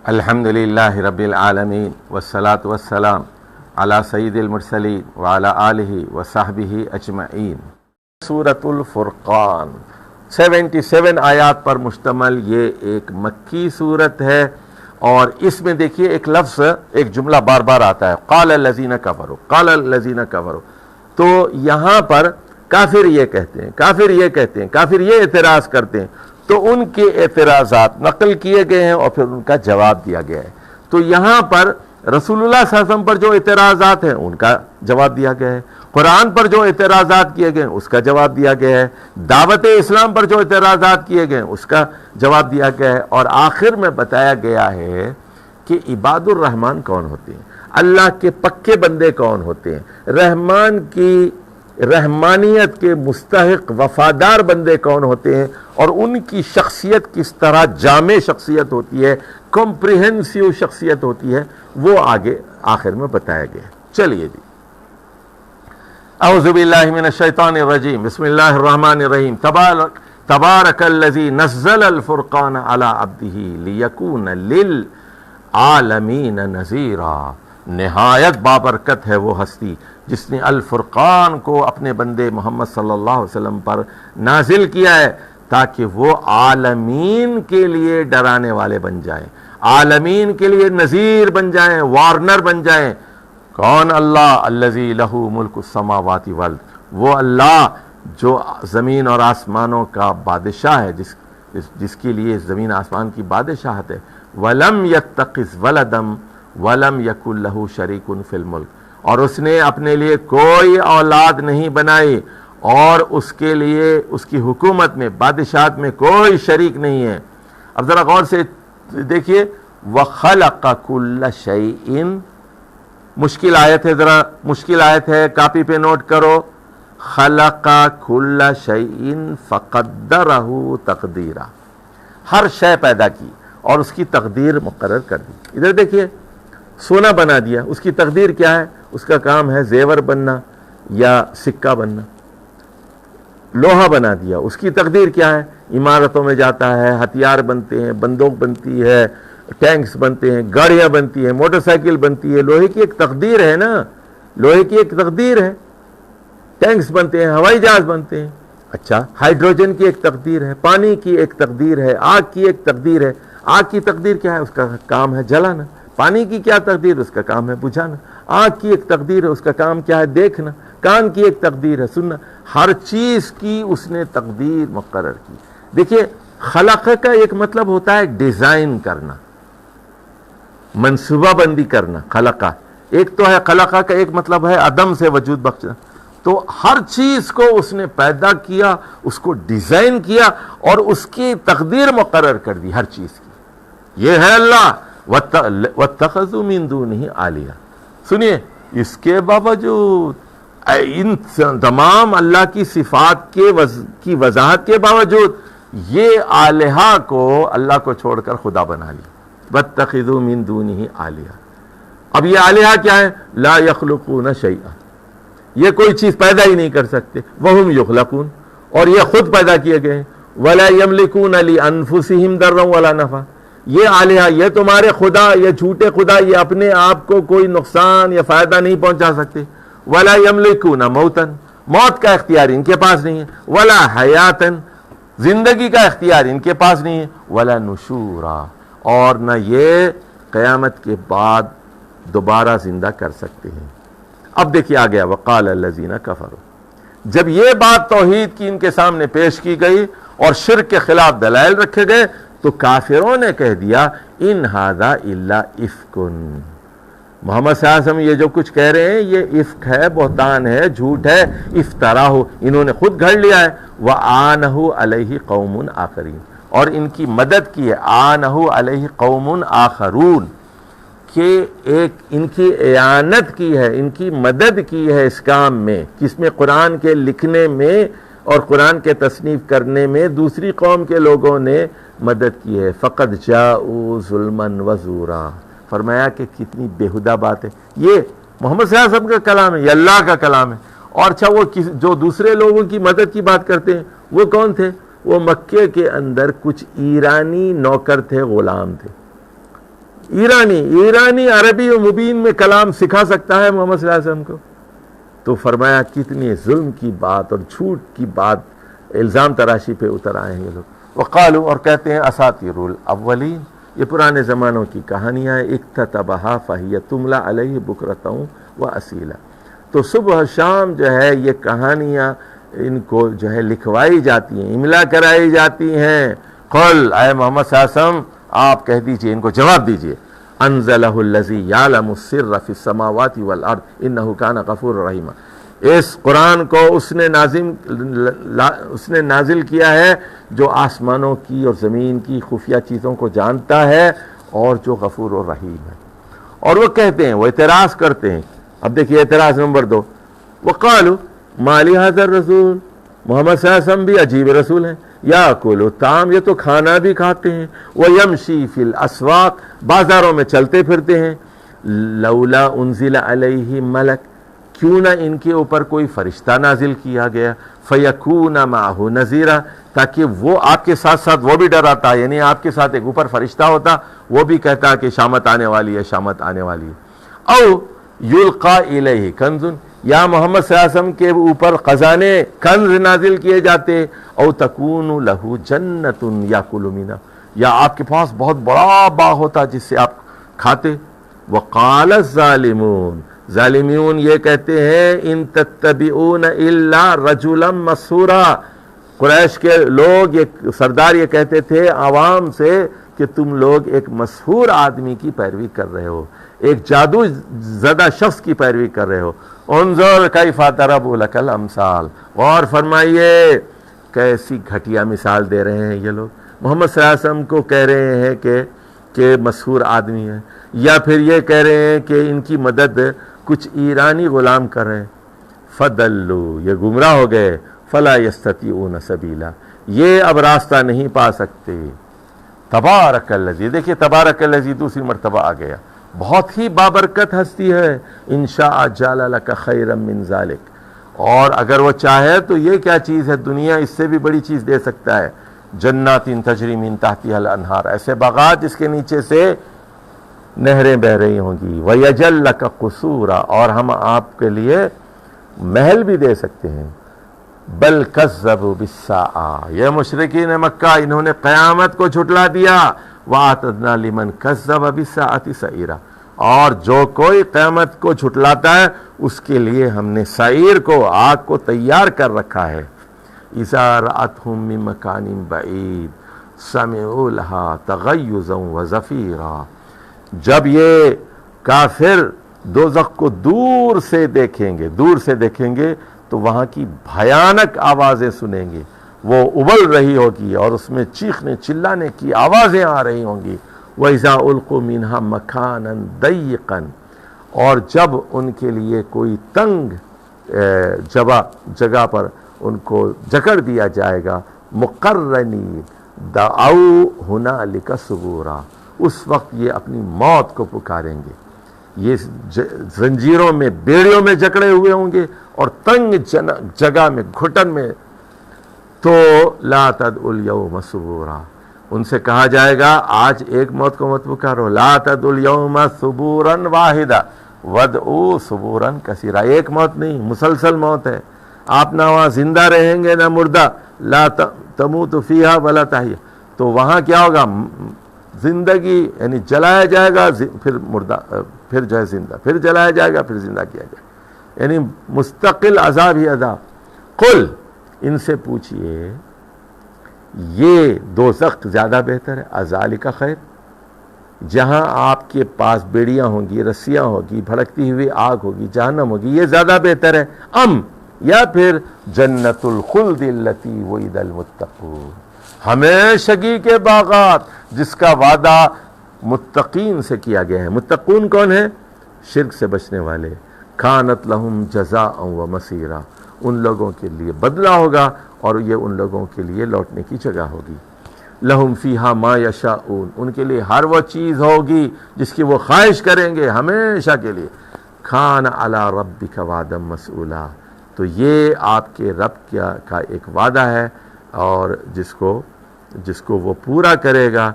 الحمدللہ رب العالمین والصلاة والسلام علی سید المرسلین وعلی آلہ وصحبہ اجمعین۔ سورۃ الفرقان 77 آیات پر مشتمل یہ ایک مکی صورت ہے، اور اس میں دیکھیے ایک لفظ، ایک جملہ بار بار آتا ہے، قال الذین کفروا، قال الذین کفروا۔ تو یہاں پر کافر یہ کہتے ہیں، کافر یہ کہتے ہیں، کافر یہ اعتراض کرتے ہیں، تو ان کے اعتراضات نقل کیے گئے ہیں اور پھر ان کا جواب دیا گیا ہے۔ تو یہاں پر رسول اللہ صلی اللہ علیہ وسلم پر جو اعتراضات ہیں ان کا جواب دیا گیا ہے، قرآن پر جو اعتراضات کیے گئے ہیں اس کا جواب دیا گیا ہے، دعوت اسلام پر جو اعتراضات کیے گئے ہیں اس کا جواب دیا گیا ہے، اور آخر میں بتایا گیا ہے کہ عباد الرحمن کون ہوتے ہیں، اللہ کے پکے بندے کون ہوتے ہیں، رحمان کی رحمانیت کے مستحق وفادار بندے کون ہوتے ہیں، اور ان کی شخصیت کس طرح جامع شخصیت ہوتی ہے، کمپریہنسیو شخصیت ہوتی ہے، وہ آگے آخر میں بتایا گیا ہے۔ چلیے جی، اعوذ باللہ من الشیطان الرجیم، بسم اللہ الرحمن الرحیم۔ تبارک الذی نزل الفرقان علی عبدہ لیکون للعالمین نذیرا۔ نہایت بابرکت ہے وہ ہستی جس نے الفرقان کو اپنے بندے محمد صلی اللہ علیہ وسلم پر نازل کیا ہے، تاکہ وہ عالمین کے لیے ڈرانے والے بن جائیں، عالمین کے لیے نذیر بن جائیں، وارنر بن جائیں۔ کون؟ اللہ الذی لہ ملک السماوات والارض، وہ اللہ جو زمین اور آسمانوں کا بادشاہ ہے، جس کے لیے زمین آسمان کی بادشاہت ہے۔ وَلَمْ يَتَّخِذْ وَلَدًا وَلَمْ يَكُنْ لَهُ شَرِيكٌ فِي الْمُلْكِ، اور اس نے اپنے لیے کوئی اولاد نہیں بنائی، اور اس کے لیے اس کی حکومت میں، بادشاہت میں کوئی شریک نہیں ہے۔ اب ذرا غور سے دیکھیے، وَخَلَقَ كُلَّ شَيْءٍ، مشکل آیت ہے، ذرا مشکل آیت ہے، کاپی پہ نوٹ کرو۔ خَلَقَ كُلَّ شَيْءٍ فَقَدَّرَهُ تَقْدِيرًا، ہر شے پیدا کی اور اس کی تقدیر مقرر کر دی۔ ادھر دیکھیے، سونا بنا دیا، اس کی تقدیر کیا ہے؟ اس کا کام ہے زیور بننا یا سکہ بننا۔ لوہا بنا دیا، اس کی تقدیر کیا ہے؟ عمارتوں میں جاتا ہے، ہتھیار بنتے ہیں، بندوق بنتی ہے، ٹینکس بنتے ہیں، گاڑیاں بنتی ہیں، موٹر سائیکل بنتی ہے۔ لوہے کی ایک تقدیر ہے نا، لوہے کی ایک تقدیر ہے۔ ٹینکس بنتے ہیں، ہوائی جہاز بنتے ہیں۔ اچھا، ہائیڈروجن کی ایک تقدیر ہے، پانی کی ایک تقدیر ہے، آگ کی ایک تقدیر ہے۔ آگ کی تقدیر کیا ہے؟ اس کا کام ہے جلانا۔ پانی کی کیا تقدیر؟ اس کا کام ہے بجھانا۔ آگ کی ایک تقدیر ہے، اس کا کام کیا ہے؟ دیکھنا۔ کان کی ایک تقدیر ہے، سننا۔ ہر چیز کی اس نے تقدیر مقرر کی۔ دیکھیے، خلق کا ایک مطلب ہوتا ہے ڈیزائن کرنا، منصوبہ بندی کرنا۔ خلقہ ایک تو ہے، خلقہ کا ایک مطلب ہے عدم سے وجود بخشنا۔ تو ہر چیز کو اس نے پیدا کیا، اس کو ڈیزائن کیا، اور اس کی تقدیر مقرر کر دی ہر چیز کی۔ یہ ہے اللہ۔ وَاتَّخَذُوا مِن دُونِهِ آلِهَةً، سنیے، اس کے باوجود، ان تمام اللہ کی صفات کی وضاحت کے باوجود، یہ آلہہ کو اللہ کو چھوڑ کر خدا بنا لی۔ وَاتَّخِذُوا مِن دُونِهِ آلِهَةً۔ اب یہ آلہہ کیا ہے؟ لا يخلقون شیئا، یہ کوئی چیز پیدا ہی نہیں کر سکتے۔ وَهُمْ يُخْلَقُونَ، اور یہ خود پیدا کیے گئے ہیں۔ وَلَا يَمْلِكُونَ لِأَنفُسِهِمْ ضَرًّا وَلَا نَفْعًا، یہ آلہہ، یہ تمہارے خدا، یہ جھوٹے خدا، یہ اپنے آپ کو کوئی نقصان یا فائدہ نہیں پہنچا سکتے۔ وَلَا يَمْلِكُونَ مَوْتًا، موت کا اختیار ان کے پاس نہیں ہے۔ وَلَا حَيَاتًا، زندگی کا اختیار ان کے پاس نہیں ہے۔ وَلَا نُشُورًا، اور نہ یہ قیامت کے بعد دوبارہ زندہ کر سکتے ہیں۔ اب دیکھیے آ گیا، وَقَالَ الَّذِينَ كَفَرُوا، جب یہ بات توحید کی ان کے سامنے پیش کی گئی اور شرک کے خلاف دلائل رکھے گئے، تو کافروں نے کہہ دیا، ان ھذا الا افک، محمد صلی اللہ علیہ وسلم یہ جو کچھ کہہ رہے ہیں یہ افک ہے، بہتان ہے، جھوٹ ہے، افتراہ، انہوں نے خود گھڑ لیا ہے۔ وآنہ علیہ قوم آخرین، اور ان کی مدد کی ہے، آنہ علیہ قوم آخرون، کہ ایک ان کی اعانت کی ہے، ان کی مدد کی ہے اس کام میں، کس میں؟ قرآن کے لکھنے میں اور قرآن کے تصنیف کرنے میں دوسری قوم کے لوگوں نے مدد کی ہے۔ فقد جاءوا ظلما وزورا، فرمایا کہ کتنی بےہودہ بات ہے۔ یہ محمد صلی اللہ علیہ وسلم کا کلام ہے، یہ اللہ کا کلام ہے۔ اور اچھا، وہ جو دوسرے لوگوں کی مدد کی بات کرتے ہیں وہ کون تھے؟ وہ مکے کے اندر کچھ ایرانی نوکر تھے، غلام تھے۔ ایرانی عربی و مبین میں کلام سکھا سکتا ہے محمد صلی اللہ علیہ وسلم کو؟ تو فرمایا کتنی ظلم کی بات اور جھوٹ کی بات، الزام تراشی پہ اتر آئے ہیں یہ لوگ۔ وقالو، اور کہتے ہیں اساطیر الاولین، یہ پرانے زمانوں کی کہانیاں ہیں، اکتتبھا فہی تملی علیہ بکرۃ واصیلا، تو صبح شام جو ہے یہ کہانیاں ان کو جو ہے لکھوائی جاتی ہیں، املا کرائی جاتی ہیں۔ قل، اے محمد صلی اللہ علیہ وسلم آپ کہہ دیجئے، ان کو جواب دیجئے، انزلہ الذی یعلم السر فی السماوات والارض انہ کان غفورا رحیما، اس قرآن کو اس نے نازل کیا ہے جو آسمانوں کی اور زمین کی خفیہ چیزوں کو جانتا ہے اور جو غفور و رحیم ہے۔ اور وہ کہتے ہیں، وہ اعتراض کرتے ہیں، اب دیکھیے اعتراض نمبر 2، وقالو ما لہذا الرسول، محمد صلی اللہ علیہ وسلم بھی عجیب رسول ہیں، یاکل الطعام، یہ تو کھانا بھی کھاتے ہیں، ویمشی فی الاسواق، بازاروں میں چلتے پھرتے ہیں، لولا انزل علیہ ملک، کیوں نہ ان کے اوپر کوئی فرشتہ نازل کیا گیا، فیکون معہ نذیرا، تاکہ وہ آپ کے ساتھ ساتھ وہ بھی ڈراتا، یعنی آپ کے ساتھ ایک اوپر فرشتہ ہوتا، وہ بھی کہتا کہ شامت آنے والی ہے، شامت آنے والی ہے۔ او یلقا الیہ کنز، یا محمد صلی اللہ علیہ وسلم کے اوپر خزانے کنز نازل کیے جاتے، او تکون لہ جنت یاکل منہا، یا آپ کے پاس بہت بڑا باغ ہوتا جس سے آپ کھاتے۔ وقال الظالمون، ظالمون یہ کہتے ہیں، ان تتبعون الا رجلا مسحورا، قریش کے لوگ، یہ سردار یہ کہتے تھے عوام سے کہ تم لوگ ایک مسحور آدمی کی پیروی کر رہے ہو، ایک جادو زدہ شخص کی پیروی کر رہے ہو۔ انظر کیف ضربوا لک الامثال، غور فرمائیے کیسی گھٹیا مثال دے رہے ہیں یہ لوگ، محمد صلی اللہ علیہ وسلم کو کہہ رہے ہیں کہ مسحور آدمی ہے، یا پھر یہ کہہ رہے ہیں کہ ان کی مدد کچھ ایرانی غلام کر رہے ہیں۔ فدلوا، یہ گمراہ ہو گئے، فلا یستطیعون سبیلا، یہ اب راستہ نہیں پا سکتے۔ تبارک الذی، دیکھیے تبارک الذی دوسری مرتبہ آ گیا، بہت ہی بابرکت ہستی ہے، ان شاء جعل لک خیرا من ذلک، اور اگر وہ چاہے تو یہ کیا چیز ہے، دنیا اس سے بھی بڑی چیز دے سکتا ہے، جنات تجری من تحتها الانہار، ایسے باغات جس کے نیچے سے نہریں بہ رہی ہوں گی، وَيَجَلْ لَكَ قُصُورًا، اور ہم آپ کے لیے محل بھی دے سکتے ہیں۔ بل کذبوا بالساعہ، یہ مشرکین مکہ انہوں نے قیامت کو جھٹلا دیا، وَأَعْتَدْنَا لِمَنْ كَذَّبَ بِالسَّاعَةِ سَعِيرًا، اور جو کوئی قیامت کو جھٹلاتا ہے اس کے لیے ہم نے سعیر کو، آگ کو تیار کر رکھا ہے۔ اِذَا رَأَتْهُم مِّن مَّكَانٍ بَعِيدٍ سَمِعُوا لَهَا تَغَيُّظًا وَزَفِيرًا، جب یہ کافر دوزخ کو دور سے دیکھیں گے تو وہاں کی بھیانک آوازیں سنیں گے، وہ ابل رہی ہوگی اور اس میں چیخنے چلانے کی آوازیں آ رہی ہوں گی۔ وَإِذَا أُلْقُوا مِنْهَا مَكَانًا ضَيِّقًا، اور جب ان کے لیے کوئی تنگ جگہ پر ان کو جکڑ دیا جائے گا، مقرنین دعوا هُنَالِكَ ثُبُورًا، اس وقت یہ اپنی موت کو پکاریں گے، یہ زنجیروں میں، بیڑیوں میں جکڑے ہوئے ہوں گے اور تنگ جگہ میں، گھٹن میں، تو لا تدعوا اليوم ثبورا، ان سے کہا جائے گا آج ایک موت کو مت پکارو، لا تدعوا اليوم ثبورا واحدا وادعوا ثبورا کثیرا، ایک موت نہیں، مسلسل موت ہے، آپ نہ وہاں زندہ رہیں گے نہ مردہ، لا تموت فیہا ولا تحیا، تو وہاں کیا ہوگا، زندگی یعنی جلایا جائے گا، پھر مردہ، پھر جو ہے زندہ، پھر جلایا جائے گا، پھر زندہ کیا جائے گا، یعنی مستقل عذاب ہی عذاب۔ قل، ان سے پوچھئے یہ دوزخ زیادہ بہتر ہے، اذالک خیر، جہاں آپ کے پاس بیڑیاں ہوں گی، رسیاں ہوگی، بھڑکتی ہوئی آگ ہوگی، جہنم ہوگی، یہ زیادہ بہتر ہے، یا پھر جنت الخلد التی وعد المتقون، ہمیشگی کے باغات جس کا وعدہ متقین سے کیا گیا ہے۔ متقون کون ہے؟ شرک سے بچنے والے۔ کانت لہم جزاء و مصیرا، ان لوگوں کے لیے بدلہ ہوگا اور یہ ان لوگوں کے لیے لوٹنے کی جگہ ہوگی۔ لہم فیہا ما یشاءون، ان کے لیے ہر وہ چیز ہوگی جس کی وہ خواہش کریں گے ہمیشہ کے لیے۔ کان علی ربک وعدا مسئولا، تو یہ آپ کے رب کا ایک وعدہ ہے اور جس کو وہ پورا کرے گا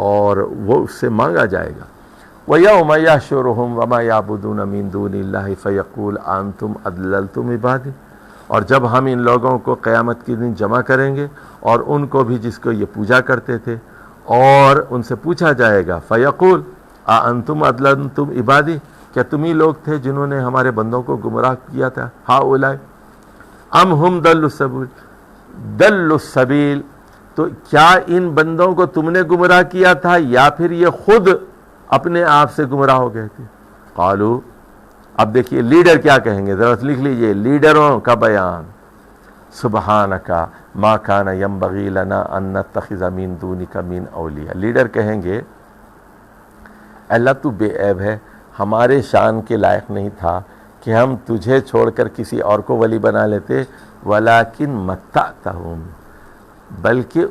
اور وہ اس سے مانگا جائے گا۔ وَيَوْمَ يَحْشُرُهُمْ وَمَا يَعْبُدُونَ مِن دُونِ اللَّهِ فَيَقُولُ أَنْتُمْ أَضْلَلْتُمْ عِبَادِي، اور جب ہم ان لوگوں کو قیامت کے دن جمع کریں گے اور ان کو بھی جس کو یہ پوجا کرتے تھے، اور ان سے پوچھا جائے گا فَيَقُولُ أَأَنْتُمْ أَضْلَلْتُمْ عِبَادِي، کیا تم ہی لوگ تھے جنہوں نے ہمارے بندوں کو گمراہ کیا تھا؟ هَؤُلَاءِ أَمْ هُمْ ضَلُّوا السَّبِيلَ، تو کیا ان بندوں کو تم نے گمراہ کیا تھا یا پھر یہ خود اپنے آپ سے گمراہ ہو گئے تھے؟ قالو، اب دیکھیے لیڈر کیا کہیں گے، ذرا لکھ لیجئے لیڈروں کا بیان، سبحانک ما کان ینبغی لنا ان نتخذ من دونک من اولیاء، لیڈر کہیں گے اللہ تو بے عیب ہے، ہمارے شان کے لائق نہیں تھا کہ ہم تجھے چھوڑ کر کسی اور کو ولی بنا لیتے، ولیکن متعتہم، بلکہ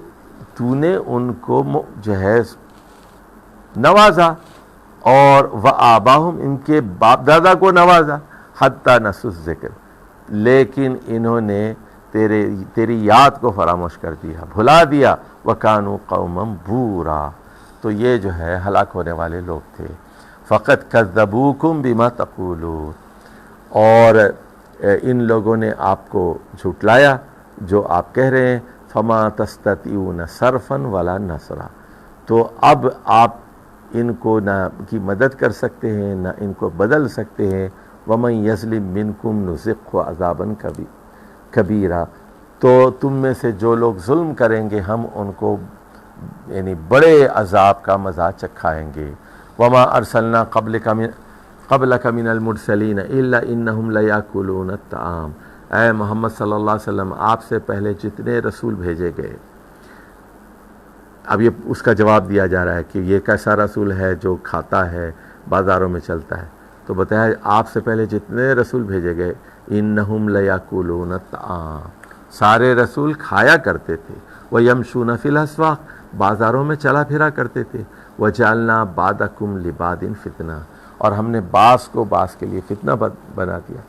تو نے ان کو جو ہے نوازا، اور وآباہم، ان کے باپ دادا کو نوازا، حتی نسوا الذکر، لیکن انہوں نے تیری یاد کو فراموش کر دیا، بھلا دیا، وکانوا قوما بورا، تو یہ جو ہے ہلاک ہونے والے لوگ تھے۔ فقط کذبوکم بما تقولون، اور ان لوگوں نے آپ کو جھٹلایا جو آپ کہہ رہے ہیں، فما تستطيعون صرفا ولا نصرا، تو اب آپ ان کو نہ کی مدد کر سکتے ہیں نہ ان کو بدل سکتے ہیں، ومن یظلم منکم نذقہ عذابا کبیرا، تو تم میں سے جو لوگ ظلم کریں گے ہم ان کو یعنی بڑے عذاب کا مزہ چکھائیں گے۔ وما ارسلنا قبلک من المرسلین الا انہم لیاکلون الطعام، اے محمد صلی اللہ علیہ وسلم، آپ سے پہلے جتنے رسول بھیجے گئے، اب یہ اس کا جواب دیا جا رہا ہے کہ یہ کیسا رسول ہے جو کھاتا ہے، بازاروں میں چلتا ہے، تو بتایا آپ سے پہلے جتنے رسول بھیجے گئے، انہم لیاکلون الطعام، سارے رسول کھایا کرتے تھے، ویمشون فی الاسواق، بازاروں میں چلا پھرا کرتے تھے، وجعلنا بعضکم لبعض فتنہ، اور ہم نے بعض کو بعض کے لیے فتنہ بنا دیا۔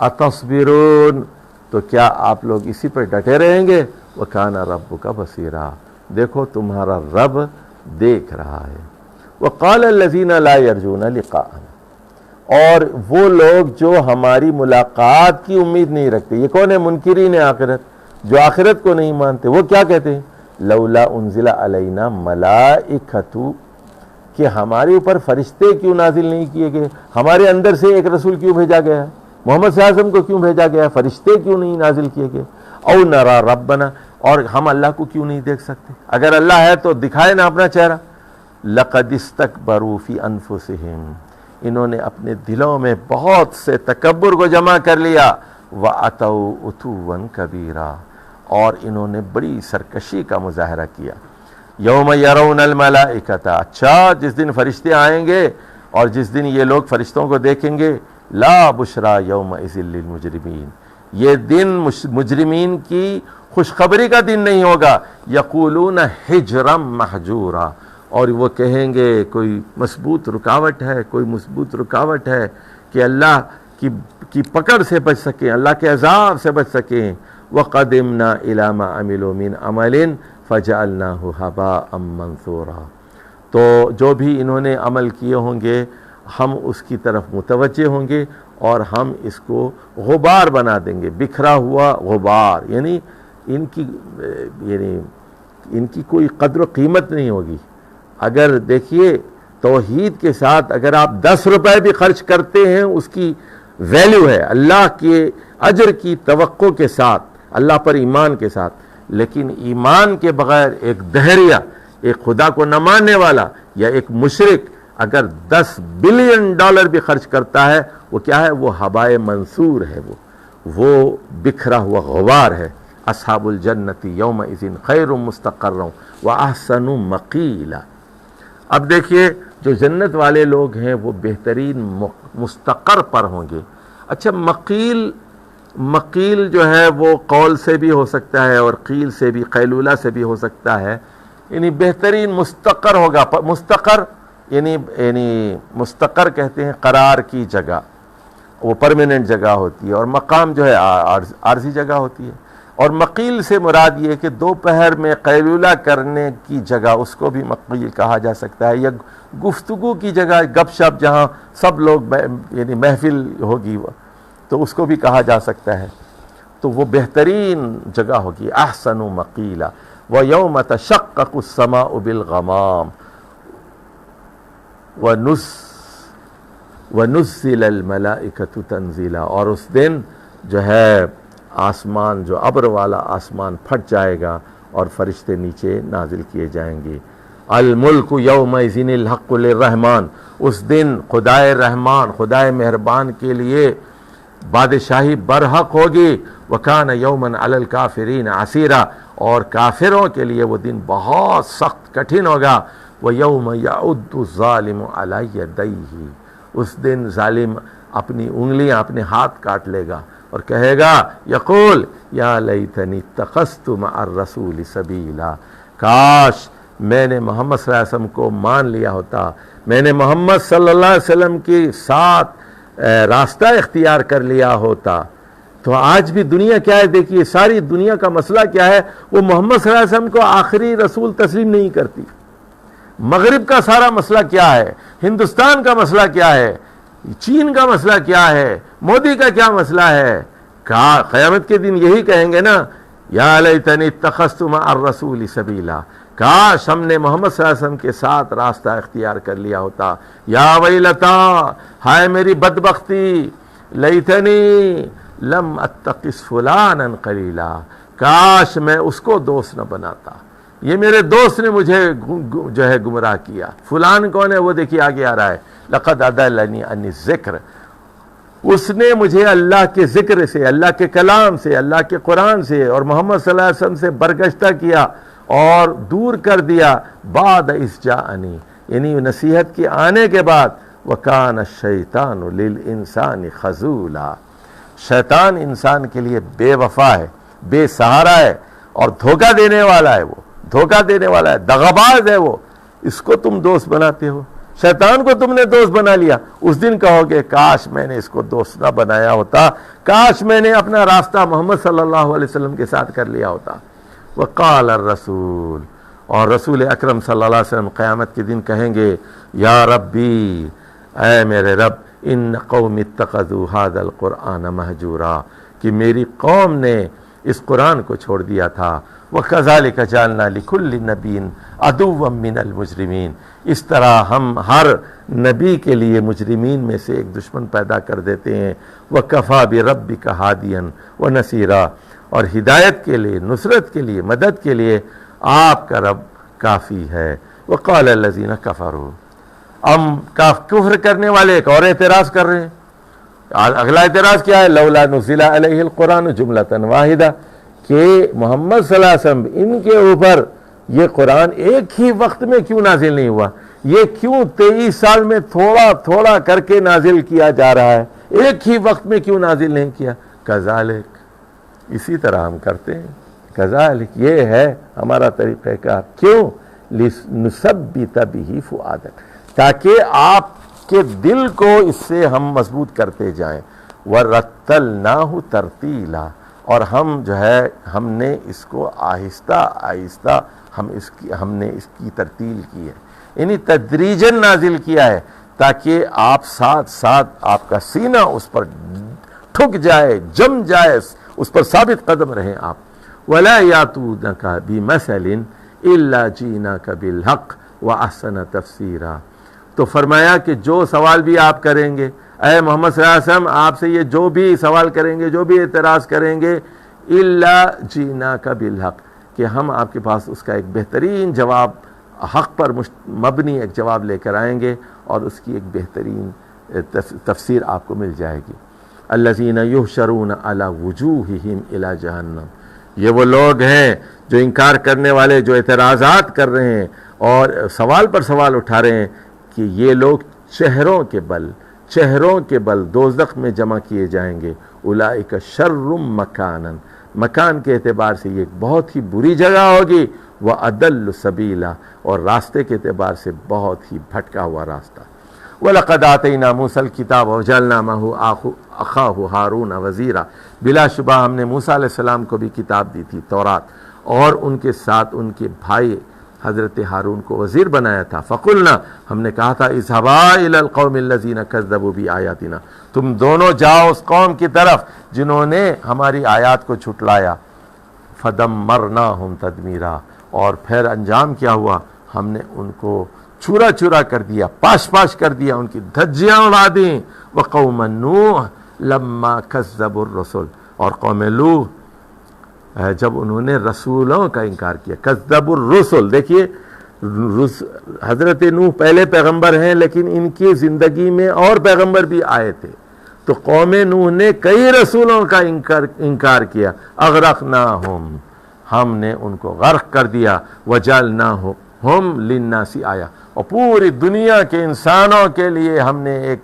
اتصبرون، تو کیا آپ لوگ اسی پر ڈٹے رہیں گے؟ وکان ربک بصیرا، دیکھو تمہارا رب دیکھ رہا ہے۔ وقال الذین لا یرجون لقاءنا، اور وہ لوگ جو ہماری ملاقات کی امید نہیں رکھتے، یہ کون ہے؟ منکرین آخرت، جو آخرت کو نہیں مانتے، وہ کیا کہتے ہیں؟ لولا انزل علینا ملائکۃ، کہ ہمارے اوپر فرشتے کیوں نازل نہیں کیے گئے؟ ہمارے اندر سے ایک رسول کیوں بھیجا گیا ہے؟ محمد صلی اللہ علیہ وسلم کو کیوں بھیجا گیا ہے؟ فرشتے کیوں نہیں نازل کیے گئے؟ او نرا ربنا، اور ہم اللہ کو کیوں نہیں دیکھ سکتے؟ اگر اللہ ہے تو دکھائے نا اپنا چہرہ۔ لقد استکبروا فی انفسہم، انہوں نے اپنے دلوں میں بہت سے تکبر کو جمع کر لیا، وَأَتَوْا عُتُوًّا كَبِيرًا، اور انہوں نے بڑی سرکشی کا مظاہرہ کیا۔ یوم یرون الملائکۃ، اچھا جس دن فرشتے آئیں گے اور جس دن یہ لوگ فرشتوں کو دیکھیں گے، لا بشرا یومئذ للمجرمین، یہ دن مجرمین کی خوشخبری کا دن نہیں ہوگا، یقولون حجرا محجورا، اور وہ کہیں گے کوئی مضبوط رکاوٹ ہے، کوئی مضبوط رکاوٹ ہے کہ اللہ کی پکڑ سے بچ سکیں، اللہ کے عذاب سے بچ سکیں۔ وَقَدِمْنَا إِلَى مَا عَمِلُوا مِنْ عَمَلٍ فَجَعَلْنَاهُ هَبَاءً مَنْثُورًا، تو جو بھی انہوں نے عمل کیے ہوں گے ہم اس کی طرف متوجہ ہوں گے اور ہم اس کو غبار بنا دیں گے، بکھرا ہوا غبار، یعنی ان کی کوئی قدر و قیمت نہیں ہوگی۔ اگر دیکھیے توحید کے ساتھ اگر آپ 10 روپے بھی خرچ کرتے ہیں اس کی ویلیو ہے، اللہ کے اجر کی توقع کے ساتھ، اللہ پر ایمان کے ساتھ، لیکن ایمان کے بغیر ایک دہریہ، ایک خدا کو نہ ماننے والا یا ایک مشرک اگر 10 بلین ڈالر بھی خرچ کرتا ہے، وہ کیا ہے؟ وہ ہبائے منصور ہے، وہ بکھرا ہوا غبار ہے۔ اصحاب الجنت یومئذ خیر مستقرا واحسن مقیلا، اب دیکھیے جو جنت والے لوگ ہیں وہ بہترین مستقر پر ہوں گے۔ اچھا، مقیل جو ہے وہ قول سے بھی ہو سکتا ہے اور قیل سے بھی، قیلولہ سے بھی ہو سکتا ہے، یعنی بہترین مستقر ہوگا۔ مستقر یعنی مستقر کہتے ہیں قرار کی جگہ، وہ پرماننٹ جگہ ہوتی ہے، اور مقام جو ہے عارضی جگہ ہوتی ہے، اور مقیل سے مراد یہ کہ دوپہر میں قیلولہ کرنے کی جگہ اس کو بھی مقیل کہا جا سکتا ہے، یا گفتگو کی جگہ، گپ شپ جہاں سب لوگ یعنی محفل ہوگی تو اس کو بھی کہا جا سکتا ہے، تو وہ بہترین جگہ ہوگی، احسن مقیلا وَيَوْمَ تَشَقَّقُ السَّمَاءُ بِالْغَمَامِ وَنُزِّلَ الْمَلَائِكَةُ تَنزِيلًا، اور اس دن جو ہے آسمان، جو ابر والا آسمان پھٹ جائے گا اور فرشتے نیچے نازل کیے جائیں گے۔ الملک یومئذ الحق للرحمن، اس دن خدائے رحمان، خدائے مہربان کے لیے بادشاہی برحق ہوگی۔ وَكَانَ يَوْمًا عَلَى الْكَافِرِينَ عَسِيرًا، اور کافروں کے لیے وہ دن بہت سخت کٹھن ہوگا۔ وَيَوْمَ يَعُضُّ الظَّالِمُ عَلَى يَدَيْهِ، اس دن ظالم اپنی انگلیاں، اپنے ہاتھ کاٹ لے گا اور کہے گا، یقول یا لیتنی اتخذت مع الرسول سبیلا، کاش میں نے محمد صلی اللہ علیہ وسلم کو مان لیا ہوتا، میں نے محمد صلی اللہ علیہ وسلم کے ساتھ راستہ اختیار کر لیا ہوتا۔ تو آج بھی دنیا کیا ہے، دیکھیے ساری دنیا کا مسئلہ کیا ہے، وہ محمد صلی اللہ علیہ وسلم کو آخری رسول تسلیم نہیں کرتی۔ مغرب کا سارا مسئلہ کیا ہے، ہندوستان کا مسئلہ کیا ہے، چین کا مسئلہ کیا ہے، مودی کا کیا مسئلہ ہے، قیامت کے دن یہی کہیں گے نا، یا لیتنی اتخذت مع الرسول سبیلا، کاش ہم نے محمد صلی اللہ علیہ وسلم کے ساتھ راستہ اختیار کر لیا ہوتا۔ یا ویلتا، ہائے میری بدبختی، لیتنی لم اتخذ فلانا خلیلا، کاش میں اس کو دوست نہ بناتا، یہ میرے دوست نے مجھے جو ہے گمراہ کیا۔ فلان کون ہے، وہ دیکھیے آگے آ رہا ہے، لقد اضلنی عن الذکر، اس نے مجھے اللہ کے ذکر سے، اللہ کے کلام سے، اللہ کے قرآن سے اور محمد صلی اللہ علیہ وسلم سے برگشتہ کیا اور دور کر دیا۔ بعد اذ جاءنی، یعنی نصیحت کے آنے کے بعد، وَكَانَ الشَّيْطَانُ لِلْإِنسَانِ خَذُولًا، شیطان انسان کے لیے بے وفا ہے، بے سہارا ہے اور دھوکہ دینے والا ہے، وہ دھوکہ دینے والا ہے، دغاباز ہے وہ، اس کو تم دوست بناتے ہو، شیطان کو تم نے دوست بنا لیا۔ اس دن کہو گے کاش میں نے اس کو دوست نہ بنایا ہوتا، کاش میں نے اپنا راستہ محمد صلی اللہ علیہ وسلم کے ساتھ کر لیا ہوتا۔ وقال الرسول، اور رسول اکرم صلی اللہ علیہ وسلم قیامت کے دن کہیں گے، یا ربی، اے میرے رب، ان قوم اتخذوا هذا القرآن مہجورا، کہ میری قوم نے اس قرآن کو چھوڑ دیا تھا۔ وَكَذَلِكَ جَعَلْنَا لِكُلِّ نَبِيٍّ عَدُوًّا مِّنَ الْمُجْرِمِينَ، اس طرح ہم ہر نبی کے لیے مجرمین میں سے ایک دشمن پیدا کر دیتے ہیں۔ وَكَفَى بِرَبِّكَ هَادِيًا وَنَصِيرًا، اور ہدایت کے لیے، نصرت کے لیے، مدد کے لیے آپ کا رب کافی ہے۔ وَقَالَ الَّذِينَ كَفَرُوا، کفر کرنے والے ایک اور اعتراض کر رہے ہیں۔ اگلا اعتراض کیا ہے، لولا نزل علیہ القرآن جملۃ واحدہ، کہ محمد صلی اللہ علیہ وسلم ان کے اوپر یہ قرآن ایک ہی وقت میں کیوں نازل نہیں ہوا، یہ کیوں 23 سال میں تھوڑا تھوڑا کر کے نازل کیا جا رہا ہے، ایک ہی وقت میں کیوں نازل نہیں کیا؟ کذالک، اسی طرح ہم کرتے ہیں، کذالک، یہ ہے ہمارا طریقہ کار۔ کیوں؟ لنثبت بہ فؤادک، تاکہ آپ کے دل کو اس سے ہم مضبوط کرتے جائیں۔ وَرَتَّلْنَاهُ تَرْتِيلًا، اور ہم جو ہے ہم نے اس کو آہستہ آہستہ ہم نے اس کی ترتیل کی ہے، یعنی تدریجاً نازل کیا ہے، تاکہ آپ ساتھ ساتھ آپ کا سینہ اس پر ٹھک جائے، جم جائے، اس پر ثابت قدم رہیں آپ۔ وَلَا يَأْتُونَكَ بِمَثَلٍ إِلَّا جِئْنَاكَ بِالْحَقِّ وَأَحْسَنَ تَفْسِيرًا، تو فرمایا کہ جو سوال بھی آپ کریں گے، اے محمد صلی اللہ علیہ وسلم، آپ سے یہ جو بھی سوال کریں گے، جو بھی اعتراض کریں گے، الا جئناک بالحق، کہ ہم آپ کے پاس اس کا ایک بہترین جواب، حق پر مبنی ایک جواب لے کر آئیں گے، اور اس کی ایک بہترین تفسیر آپ کو مل جائے گی۔ الذین یحشرون علی وجوہہم الی جہنم، یہ وہ لوگ ہیں جو انکار کرنے والے، جو اعتراضات کر رہے ہیں اور سوال پر سوال اٹھا رہے ہیں، کہ یہ لوگ چہروں کے بل دوزخ میں جمع کیے جائیں گے۔ اولئک شر مکانا، مکان کے اعتبار سے یہ ایک بہت ہی بری جگہ ہوگی، وَأَضَلُّ سَبِيلًا، اور راستے کے اعتبار سے بہت ہی بھٹکا ہوا راستہ۔ وَلَقَدْ آتَيْنَا مُوسَى الْكِتَابَ وَجَعَلْنَا مَعَهُ أَخَاهُ ہارون وزیرا، بلا شبہ ہم نے موسیٰ علیہ السلام کو بھی کتاب دی تھی تورات، اور ان کے ساتھ ان کے بھائی حضرت ہارون کو وزیر بنایا تھا۔ فَقُلْنَا، ہم نے کہا تھا، اذْهَبَا إِلَى الْقَوْمِ الَّذِينَ كَذَّبُوا بِآيَاتِنَا، تم دونوں جاؤ اس قوم کی طرف جنہوں نے ہماری آیات کو جھٹلایا۔ فَدَمَّرْنَاهُمْ تَدْمِيرًا، اور پھر انجام کیا ہوا، ہم نے ان کو چورا چورا کر دیا، پاش پاش کر دیا، ان کی دھجیاں اڑا دیں۔ وَقَوْمَ نُوحٍ لَمَّا كَذَّبُوا الرُّسُلَ، اور قوم نوح جب انہوں نے رسولوں کا انکار کیا۔ کذبوا الرسل، دیکھیے حضرت نوح پہلے پیغمبر ہیں، لیکن ان کی زندگی میں اور پیغمبر بھی آئے تھے، تو قوم نوح نے کئی رسولوں کا انکار کیا۔ اغرقناہم، ہم نے ان کو غرق کر دیا۔ وجعلناہم للناس آیا، اور پوری دنیا کے انسانوں کے لیے ہم نے ایک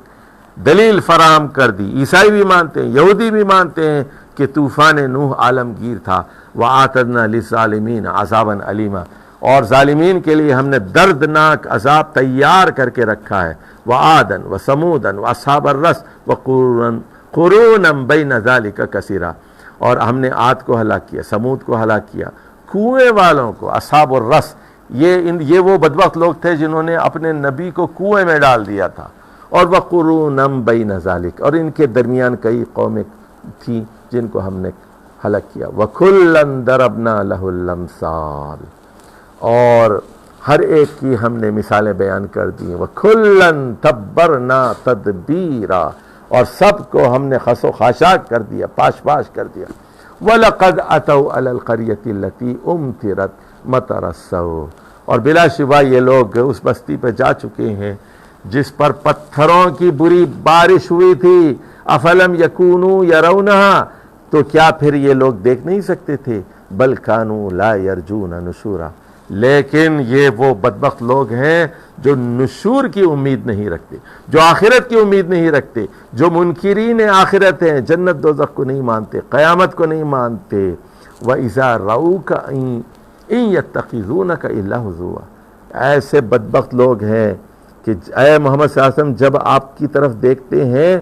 دلیل فراہم کر دی۔ عیسائی بھی مانتے ہیں، یہودی بھی مانتے ہیں کہ طوفان نوح عالمگیر تھا۔ وَآتَدْنَا لِلظَّالِمِينَ عَذَابًا أَلِيمًا، اور ظالمین کے لیے ہم نے دردناک عذاب تیار کر کے رکھا ہے۔ وَعَادًا وَثَمُودًا وَأَصْحَابَ الرَّسِّ وَقُرُونًا بَيْنَ ذَلِكَ كَثِيرًا، اور ہم نے عاد کو ہلاک کیا، سمود کو ہلاک کیا، کنویں والوں کو، اصحاب الرس، یہ وہ بدبخت لوگ تھے جنہوں نے اپنے نبی کو کنویں میں ڈال دیا تھا۔ اور وَقُرُونًا بَيْنَ ذَلِكَ، اور ان کے درمیان کئی قومیں تھیں جن کو ہم نے ہلاک کیا۔ وَكُلًّا ضَرَبْنَا لَهُ الْأَمْثَالَ، اور ہر ایک کی ہم نے مثالیں بیان کر دی۔ وَكُلًّا تَبَّرْنَا تَدْبِيرًا، اور سب کو ہم نے خس و خاشاک کر دیا، پاش پاش کر دیا۔ وَلَقَدْ أَتَوْا عَلَى الْقَرْيَةِ الَّتِي أُمْطِرَتْ مَطَرَ السَّوْءِ، اور بلا شبہ یہ لوگ اس بستی پہ جا چکے ہیں جس پر پتھروں کی بری بارش ہوئی تھی۔ افلم یکونوا یرونہا، تو کیا پھر یہ لوگ دیکھ نہیں سکتے تھے؟ بل کانوا لا یرجون نشورا، لیکن یہ وہ بدبخت لوگ ہیں جو نشور کی امید نہیں رکھتے، جو آخرت کی امید نہیں رکھتے، جو منکرین آخرت ہیں، جنت دوزخ کو نہیں مانتے، قیامت کو نہیں مانتے۔ وَإِذَا رَأُوكَ إِن يَتَّخِذُونَكَ إِلَّا هُزُوًا، ایسے بدبخت لوگ ہیں کہ اے محمد صلی اللہ علیہ وسلم جب آپ کی طرف دیکھتے ہیں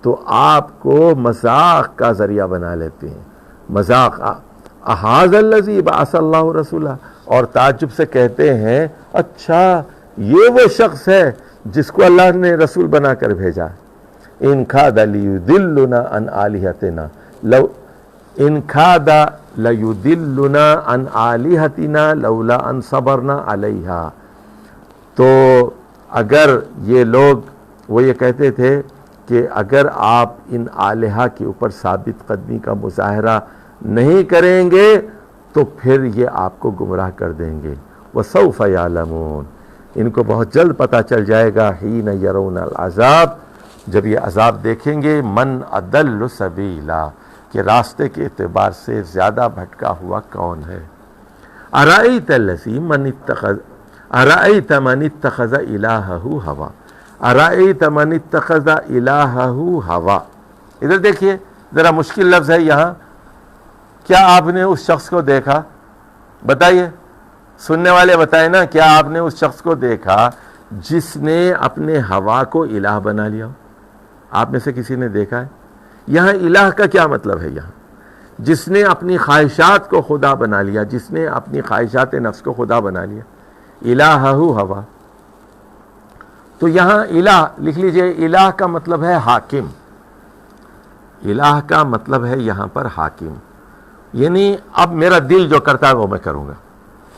تو آپ کو مذاق کا ذریعہ بنا لیتے ہیں۔ مذاق، اَهَٰذَا الَّذِي بَعَثَ اللَّهُ رَسُولًا، اور تعجب سے کہتے ہیں اچھا یہ وہ شخص ہے جس کو اللہ نے رسول بنا کر بھیجا۔ إِن كَادَ لِيُضِلُّنَا عَنْ آلِهَتِنَا إِن كَادَ لَيُضِلُّنَا عَنْ آلِهَتِنَا لَوْلَا أَن صَبَرْنَا عَلَيْهَا، تو اگر یہ لوگ، وہ یہ کہتے تھے کہ اگر آپ ان آلہہ کے اوپر ثابت قدمی کا مظاہرہ نہیں کریں گے تو پھر یہ آپ کو گمراہ کر دیں گے۔ وَسَوْفَ يَعْلَمُونَ، ان کو بہت جلد پتہ چل جائے گا، حین یرون العذاب، جب یہ عذاب دیکھیں گے، من اضل سبیلا، کہ راستے کے اعتبار سے زیادہ بھٹکا ہوا کون ہے۔ ارأیت الذی من اتخذ ارأیت من اتخذ الہہ ہوا، ارأیت من اتخذ الہہ ہوا، ادھر دیکھیے ذرا مشکل لفظ ہے یہاں۔ کیا آپ نے اس شخص کو دیکھا؟ بتائیے، سننے والے بتائیں نا، کیا آپ نے اس شخص کو دیکھا جس نے اپنے ہوا کو الہ بنا لیا؟ آپ میں سے کسی نے دیکھا ہے؟ یہاں الہ کا کیا مطلب ہے؟ یہاں جس نے اپنی خواہشات کو خدا بنا لیا، جس نے اپنی خواہشات نفس کو خدا بنا لیا، الہہ ہوا۔ تو یہاں الہ لکھ لیجئے، الہ کا مطلب ہے حاکم، الہ کا مطلب ہے یہاں پر حاکم، یعنی اب میرا دل جو کرتا ہے وہ میں کروں گا۔